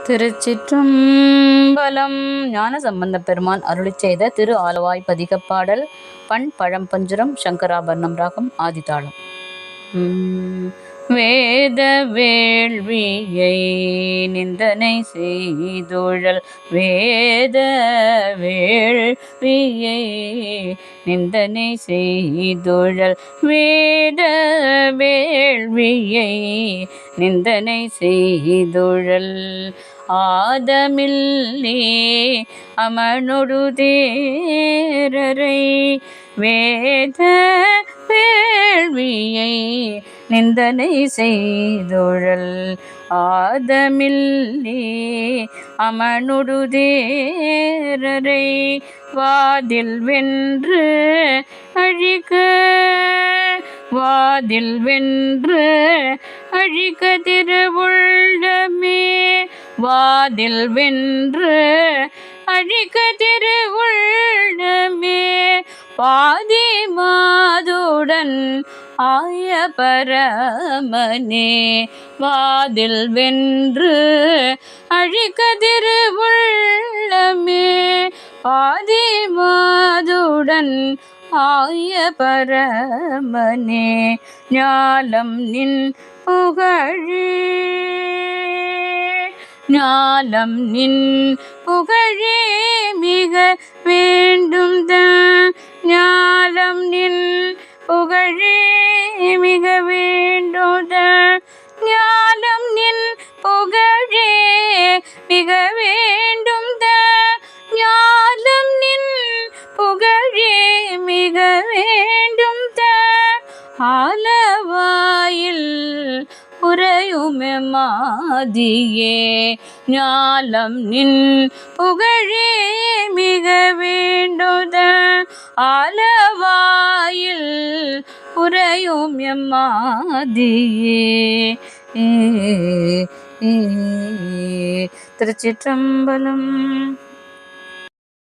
திருச்சிற்றம்பலம். ஞானசம்பந்தப் பெருமான் அருளிச் செய்த திரு ஆலவாய் பதிகப்பாடல். பண் பழம்பஞ்சுரம். சங்கராபரணம் ராகம் ஆதிதாளம். வேத வேள்வியை நிந்தனை செய்துழல் வேத வேள்வியை நிந்தனை செய்துழல் வேத வேள்வியை நிந்தனை செய்துழல் ஆதமில்லே அமனொடு தேரரை வேத வேள்வியை நிந்தனை செய்துழல் ஆதமில்லே அமனொடு தேரரை வாதில் வென்று அழிக்க வாதில் வென்று அழிக்க திருவுள்ளமே வாதில் வென்று அழிக்க திருவுள்ளமே பாதி மாதுடன் ஆய பரமனே வாதில் வென்று அழிக்க திருவுள்ளமே பாதி மாதுடன் ஆய பரமனே ஞாலம் நின் புகழே ஞாலம் நின் புகழே மிக வேண்டும் ஞாலம் நின் புகழே மிக வேண்டும் ஞாலம் நின் புகழே மிக வேண்டும் ஞாலம் நின் புகழே மிக வேண்டும் ஆலவாயில் உறையுமெம்மாதியே ஞாலம் நின் புகழே மிக வேண்டும் ஆலவாயில் உறையும் எம்மாதியே. திருச்சிற்றம்பலம்.